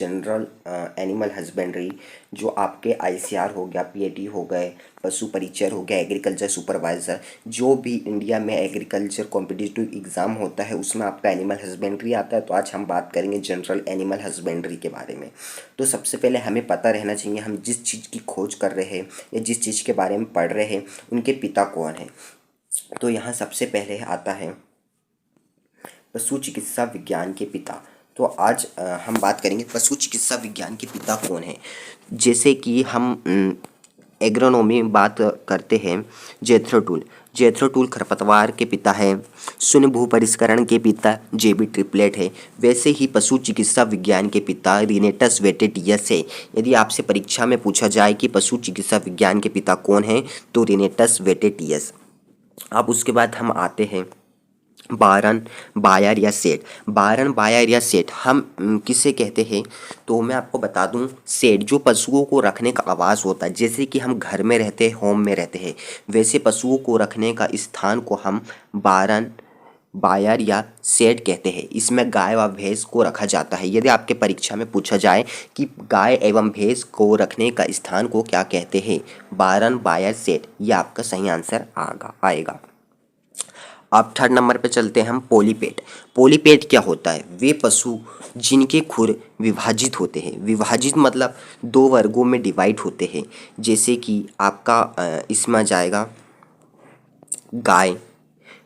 General animal husbandry, जो आपके ICR हो गया, पीएटी हो गए, पशु परिचर हो गया, एग्रीकल्चर सुपरवाइज़र, जो भी इंडिया में एग्रीकल्चर कॉम्पिटिटिव एग्ज़ाम होता है उसमें आपका एनिमल हस्बेंड्री आता है। तो आज हम बात करेंगे जनरल एनिमल हस्बेंड्री के बारे में। तो सबसे पहले हमें पता रहना चाहिए हम जिस चीज़ की खोज कर रहे हैं या जिस चीज़ के बारे में पढ़ रहे हैं उनके पिता कौन हैं। तो यहाँ सबसे पहले आता है पशु चिकित्सा विज्ञान के पिता। तो आज हम बात करेंगे पशु चिकित्सा विज्ञान के पिता कौन हैं। जैसे कि हम एग्रोनॉमी में बात करते हैं, जेथरो टूल। जेथरो टूल खरपतवार के पिता है। शून्य भू परिष्करण के पिता जेबी ट्रिपलेट है। वैसे ही पशु चिकित्सा विज्ञान के पिता रिनेटस वेटेटियस है। यदि आपसे परीक्षा में पूछा जाए कि पशु चिकित्सा विज्ञान के पिता कौन हैं तो रिनेटस वेटेटियस। अब उसके बाद हम आते हैं बारन, बायर या सेट। बारन, बायर या सेट हम किसे कहते हैं तो मैं आपको बता दूं, सेट जो पशुओं को रखने का आवास होता है। जैसे कि हम घर में रहते हैं, होम में रहते हैं, वैसे पशुओं को रखने का स्थान को हम बारन, बायर या सेट कहते हैं। इसमें गाय व भैंस को रखा जाता है। यदि आपके परीक्षा में पूछा जाए कि गाय एवं भैंस को रखने का स्थान को क्या कहते हैं, बारन, बायर, सेट, यह आपका सही आंसर आएगा। अब थर्ड नंबर पे चलते हैं हम, पोलीपेट। पोलीपेट क्या होता है? वे पशु जिनके खुर विभाजित होते हैं। विभाजित मतलब दो वर्गों में डिवाइड होते हैं। जैसे कि आपका इसमें आ जाएगा गाय,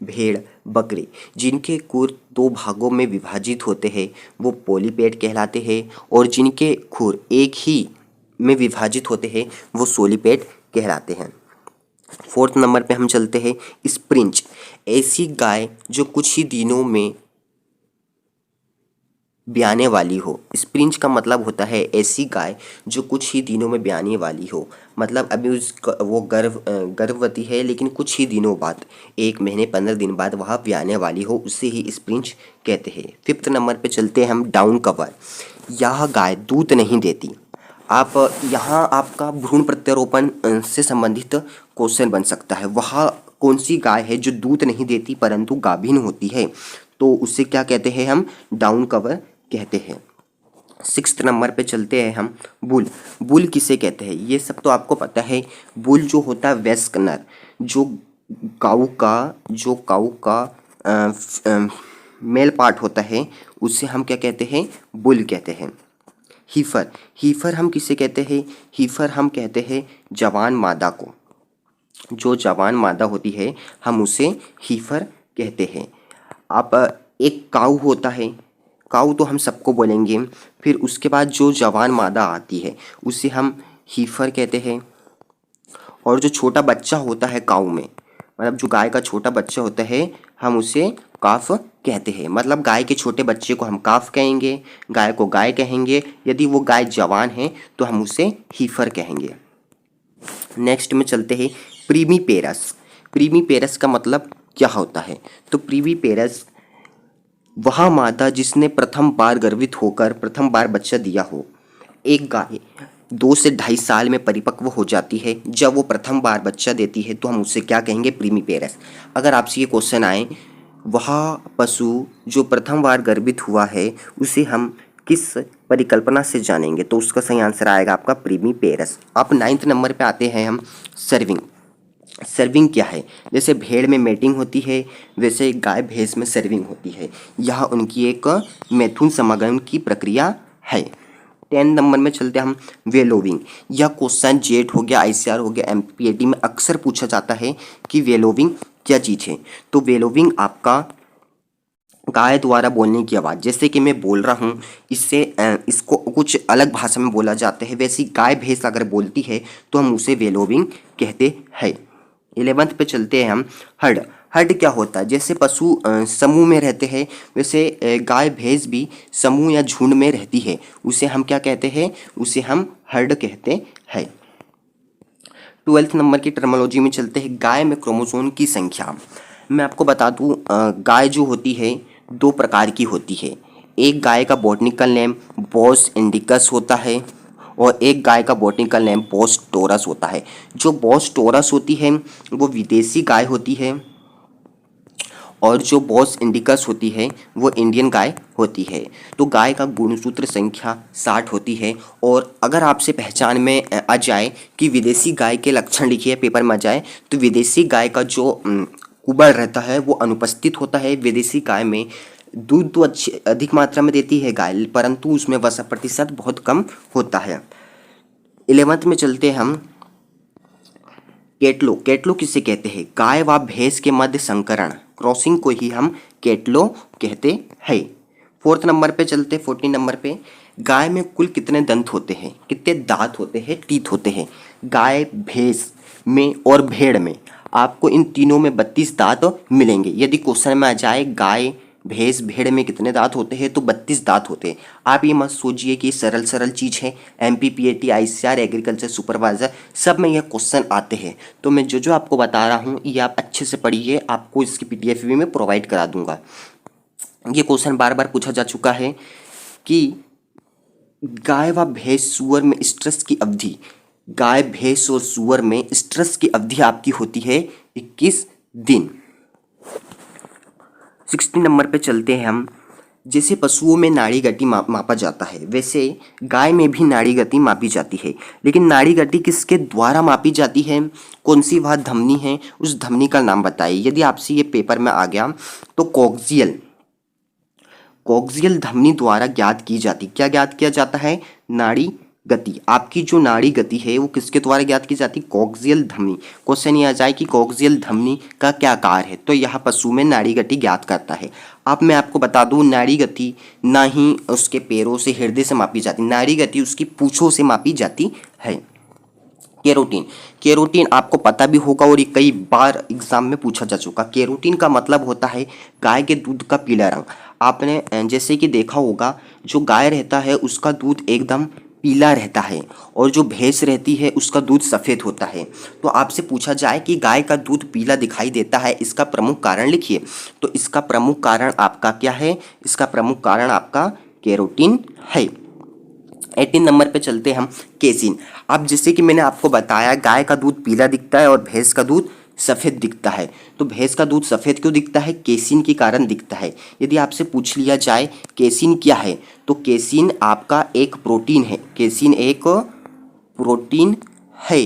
भेड़, बकरी। जिनके खुर दो भागों में विभाजित होते हैं वो पोलीपेट कहलाते हैं, और जिनके खुर एक ही में विभाजित होते हैं वो सोलीपेट कहलाते हैं। फोर्थ नंबर पे हम चलते हैं, स्प्रिंच। ऐसी गाय जो कुछ ही दिनों में ब्याने वाली हो। स्प्रिंच का मतलब होता है ऐसी गाय जो कुछ ही दिनों में ब्याने वाली हो। मतलब अभी वो गर्भवती है, लेकिन कुछ ही दिनों बाद, 1 महीने 15 दिन बाद वह ब्याने वाली हो, उससे ही स्प्रिंच कहते हैं। फिफ्थ नंबर पे चलते हैं हम, डाउन कवर। यह गाय दूध नहीं देती। आप यहाँ आपका भ्रूण प्रत्यारोपण से संबंधित क्वेश्चन बन सकता है। वह कौन सी गाय है जो दूध नहीं देती परंतु गाभिन होती है, तो उससे क्या कहते हैं हम, डाउन कवर कहते हैं। सिक्स्थ नंबर पे चलते हैं हम, बुल। बुल किसे कहते हैं ये सब तो आपको पता है। बुल जो होता है वयस्क नर, जो काऊ का मेल पार्ट होता है उससे हम क्या कहते हैं, बुल कहते हैं। हीफर, हीफर हम किसे कहते हैं? हीफर हम कहते हैं जवान मादा को। जो जवान मादा होती है हम उसे हीफर कहते हैं। आप एक काऊ होता है, काऊ तो हम सबको बोलेंगे। फिर उसके बाद जो जवान मादा आती है उसे हम हीफर कहते हैं। और जो छोटा बच्चा होता है काऊ में, मतलब जो गाय का छोटा बच्चा होता है, हम उसे काफ कहते हैं। मतलब गाय के छोटे बच्चे को हम काफ कहेंगे, गाय को गाय कहेंगे। यदि वो गाय जवान है तो हम उसे हीफर कहेंगे। नेक्स्ट में चलते हैं, प्रीमी पेरस। प्रीमी पेरस का मतलब क्या होता है? तो प्रीमी पेरस वह मादा जिसने प्रथम बार गर्भित होकर प्रथम बार बच्चा दिया हो। एक गाय 2 से 2.5 साल में परिपक्व हो जाती है। जब वो प्रथम बार बच्चा देती है तो हम उससे क्या कहेंगे, प्रीमी पेरस। अगर आपसे ये क्वेश्चन आए, वह पशु जो प्रथम बार गर्भित हुआ है उसे हम किस परिकल्पना से जानेंगे, तो उसका सही आंसर आएगा आपका प्रीमी पेरस। अब 9th नंबर पे आते हैं हम, सर्विंग। सर्विंग क्या है? जैसे भेड़ में मेटिंग होती है वैसे गाय भैंस में सर्विंग होती है। यह उनकी एक मैथुन समागम की प्रक्रिया है। 10 नंबर में चलते हैं हम, वेलोविंग। यह क्वेश्चन जेट हो गया, आईसीआर हो गया, एमपीएटी में अक्सर पूछा जाता है कि वेलोविंग क्या चीज़ है। तो वेलोविंग आपका गाय द्वारा बोलने की आवाज़, जैसे कि मैं बोल रहा हूँ, इससे इसको कुछ अलग भाषा में बोला जाता है। वैसी गाय भैंस अगर बोलती है तो हम उसे वेलोविंग कहते हैं। 11th पे चलते हैं हम, हर्ड। हर्ड क्या होता है? जैसे पशु समूह में रहते हैं वैसे गाय भैंस भी समूह या झुंड में रहती है। उसे हम क्या कहते हैं? उसे हम हर्ड कहते हैं। 12th नंबर की टर्मोलॉजी में चलते हैं, गाय में क्रोमोसोम की संख्या। मैं आपको बता दूं, गाय जो होती है 2 प्रकार की होती है। एक गाय का बॉटनिकल नेम बोस इंडिकस होता है और एक गाय का बॉटनिकल नेम बोस टोरस होता है। जो बोस टोरस होती है वो विदेशी गाय होती है, और जो बॉस इंडिकस होती है वो इंडियन गाय होती है। तो गाय का गुणसूत्र संख्या 60 होती है। और अगर आपसे पहचान में आ जाए कि विदेशी गाय के लक्षण लिखिए, पेपर में आ जाए, तो विदेशी गाय का जो कुबड़ रहता है वो अनुपस्थित होता है। विदेशी गाय में दूध तो अच्छी अधिक मात्रा में देती है गाय, परंतु उसमें वसा प्रतिशत बहुत कम होता है। 11th में चलते हम। केटलो, केटलो किसे कहते हैं? गाय व भैंस के मध्य संकरण, क्रॉसिंग को ही हम केटलो कहते हैं। 4th नंबर पे चलते, 14 नंबर पे। गाय में कुल कितने दंत होते हैं, कितने दांत होते हैं, टीथ होते हैं? गाय, भैंस में और भेड़ में आपको इन तीनों में 32 दांत मिलेंगे। यदि क्वेश्चन में आ जाए गाय, भैंस, भेड़ में कितने दांत होते हैं, तो 32 दांत होते हैं। आप ये मत सोचिए कि सरल सरल चीज़ है। MPPAT, ICR, एग्रीकल्चर सुपरवाइजर, सब में यह क्वेश्चन आते हैं। तो मैं जो जो आपको बता रहा हूँ ये आप अच्छे से पढ़िए, आपको इसकी PDF भी मैं प्रोवाइड करा दूंगा। ये क्वेश्चन बार बार पूछा जा चुका है कि गाय व भैंस सूअर में स्ट्रेस की अवधि, गाय, भैंस और सूअर में स्ट्रेस की अवधि आपकी होती है 21 दिन। 16 नंबर पे चलते हैं हम। जैसे पशुओं में नाड़ी गति मापा जाता है, वैसे गाय में भी नाड़ी गति मापी जाती है। लेकिन नाड़ी गति किसके द्वारा मापी जाती है? कौन सी वह धमनी है, उस धमनी का नाम बताइए। यदि आपसे ये पेपर में आ गया तो कॉक्सियल, कॉक्सियल धमनी द्वारा ज्ञात की जाती। क्या ज्ञात किया जाता है? नाड़ी गति। आपकी जो नाड़ी गति है वो किसके द्वारा ज्ञात की जाती? कॉक्सियल धमनी। क्वेश्चन ये आ जाए कि कॉक्सियल धमनी का क्या कार्य है, तो यह पशु में नाड़ी गति ज्ञात करता है। अब मैं आपको बता दूं, नाड़ी गति ना ही उसके पैरों से, हृदय से मापी जाती, नाड़ी गति उसकी पूंछों से मापी जाती है। केरोटीन, केरोटीन आपको पता भी होगा और ये कई बार एग्जाम में पूछा जा चुका। केरोटीन का मतलब होता है गाय के दूध का पीला रंग। आपने जैसे कि देखा होगा, जो गाय रहता है उसका दूध एकदम पीला रहता है और जो भैंस रहती है उसका दूध सफ़ेद होता है। तो आपसे पूछा जाए कि गाय का दूध पीला दिखाई देता है, इसका प्रमुख कारण लिखिए। तो इसका प्रमुख कारण आपका क्या है? इसका प्रमुख कारण आपका केरोटीन है। 18 नंबर पे चलते हम। केसिन। अब जैसे कि मैंने आपको बताया गाय का दूध पीला दिखता है और भैंस का दूध सफ़ेद दिखता है। तो भैंस का दूध सफ़ेद क्यों दिखता है? केसिन के कारण दिखता है। यदि आपसे पूछ लिया जाए केसिन क्या है, तो केसिन आपका एक प्रोटीन है। केसिन एक प्रोटीन है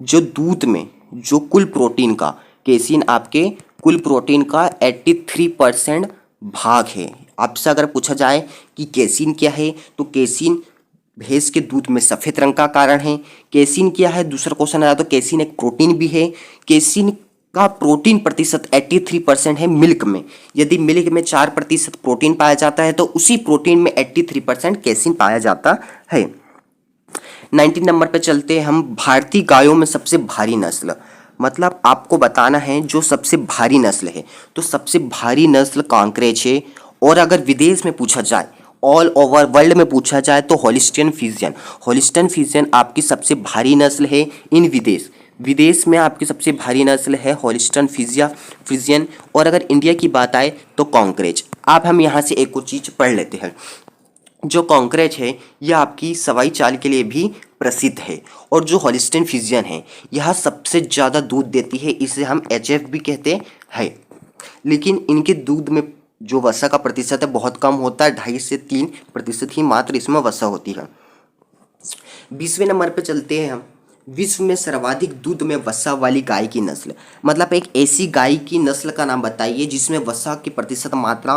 जो दूध में, जो कुल प्रोटीन का, केसिन आपके कुल प्रोटीन का 83% भाग है। आपसे अगर पूछा जाए कि केसिन क्या है, तो केसिन भैंस के दूध में सफ़ेद रंग का कारण है। केसिन क्या है, दूसरा क्वेश्चन आया तो केसिन एक प्रोटीन भी है। केसिन का प्रोटीन प्रतिशत 83% है मिल्क में। यदि मिल्क में 4% प्रोटीन पाया जाता है तो उसी प्रोटीन में 83% केसिन पाया जाता है। 19 नंबर पे चलते हैं हम। भारतीय गायों में सबसे भारी नस्ल, मतलब आपको बताना है जो सबसे भारी नस्ल है। तो सबसे भारी नस्ल कांकरेज है। और अगर विदेश में पूछा जाए, ऑल ओवर वर्ल्ड में पूछा जाए, तो हॉलिस्टियन फ्रीजियन, हॉलिस्टियन फ्रीजियन आपकी सबसे भारी नस्ल है इन विदेश। विदेश में आपकी सबसे भारी नस्ल है हॉलिस्टियन फ्रीजियन। और अगर इंडिया की बात आए तो कांकरेज। आप हम यहाँ से एक और चीज़ पढ़ लेते हैं। जो कांकरेज है यह आपकी सवाई चाल के लिए भी प्रसिद्ध है। और जो हॉलिस्टियन फ्रीजियन है यह सबसे ज़्यादा दूध देती है, इसे हम HF भी कहते हैं। लेकिन इनके दूध में जो वसा का प्रतिशत है बहुत कम होता है, 2.5 से 3% ही मात्र इसमें वसा होती है। 20वें नंबर पे चलते हैं हम। विश्व में सर्वाधिक दूध में वसा वाली गाय की नस्ल, मतलब एक ऐसी गाय की नस्ल का नाम बताइए जिसमें वसा की प्रतिशत मात्रा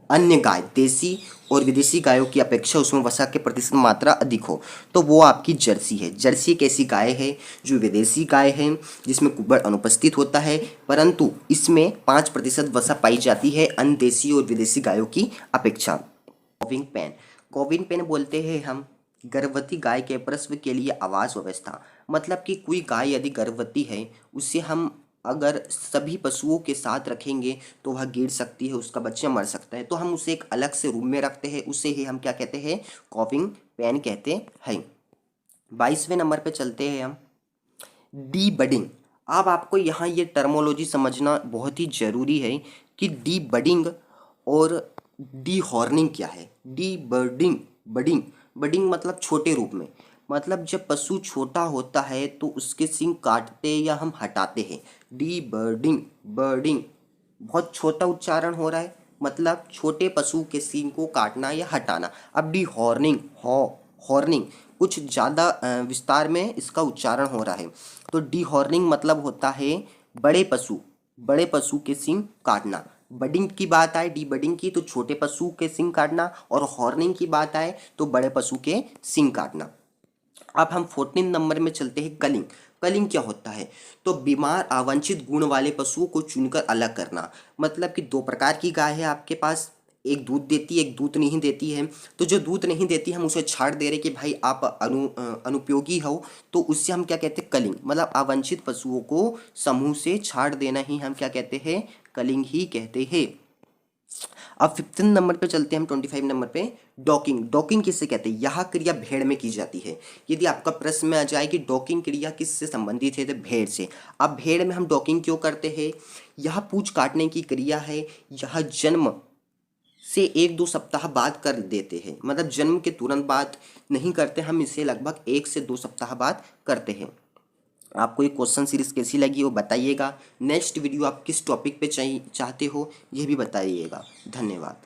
अन्य गाय, देसी और विदेशी गायों की अपेक्षा उसमें वसा के प्रतिशत मात्रा अधिक हो। तो वो आपकी जर्सी है। जर्सी एक ऐसी गाय है जो विदेशी गाय है जिसमें कुबड़ अनुपस्थित होता है, परंतु इसमें 5% वसा पाई जाती है अन्य देसी और विदेशी गायों की अपेक्षा। कॉविंग पेन, कॉविंग पेन बोलते हैं हम गर्भवती गाय के प्रसव के लिए आवास व्यवस्था। मतलब कि कोई गाय यदि गर्भवती है उसे हम अगर सभी पशुओं के साथ रखेंगे तो वह गिर सकती है, उसका बच्चा मर सकता है, तो हम उसे एक अलग से रूम में रखते हैं, उसे ही हम क्या कहते हैं? कॉविंग पेन कहते हैं। 22वें नंबर पे चलते हैं हम। D budding. अब आपको यहाँ ये टर्मोलॉजी समझना बहुत ही जरूरी है कि डी बडिंग और डी हॉर्निंग क्या है। डी बडिंग, बडिंग, बडिंग मतलब छोटे रूप में, मतलब जब पशु छोटा होता है तो उसके सींग काटते या हम हटाते हैं। डी बर्डिंग, बर्डिंग बहुत छोटा उच्चारण हो रहा है, मतलब छोटे पशु के सींग को काटना या हटाना। अब डी हॉर्निंग, हॉर्निंग कुछ ज़्यादा विस्तार में इसका उच्चारण हो रहा है। तो डी हॉर्निंग मतलब होता है बड़े पशु के सींग काटना। बडिंग की बात आए, डी बडिंग की, तो छोटे पशु के सींग काटना, और हॉर्निंग की बात आए तो बड़े पशु के सींग काटना। अब हम 14 नंबर में चलते हैं, कलिंग। कलिंग क्या होता है? तो बीमार अवांछित गुण वाले पशुओं को चुनकर अलग करना। मतलब कि दो प्रकार की गाय है आपके पास, एक दूध देती है, एक दूध नहीं देती है। तो जो दूध नहीं देती हम उसे छाड़ दे रहे कि भाई आप अनुपयोगी हो, तो उससे हम क्या कहते हैं? कलिंग। मतलब अवांछित पशुओं को समूह से छाड़ देना ही हम क्या कहते हैं? कलिंग ही कहते हैं। अब 15 नंबर पे चलते हैं हम, 25 नंबर पे, डॉकिंग। डॉकिंग किससे कहते हैं? यह क्रिया भेड़ में की जाती है। यदि आपका प्रश्न में आ जाए कि डॉकिंग क्रिया किससे संबंधित है, तो भेड़ से। अब भेड़ में हम डॉकिंग क्यों करते हैं? यह पूंछ काटने की क्रिया है, यह जन्म से 1-2 सप्ताह बाद कर देते हैं। मतलब जन्म के तुरंत बाद नहीं करते हम, इसे लगभग 1 से 2 सप्ताह बाद करते हैं। आपको ये क्वेश्चन सीरीज कैसी लगी वो बताइएगा। नेक्स्ट वीडियो आप किस टॉपिक पे चाहते हो ये भी बताइएगा। धन्यवाद।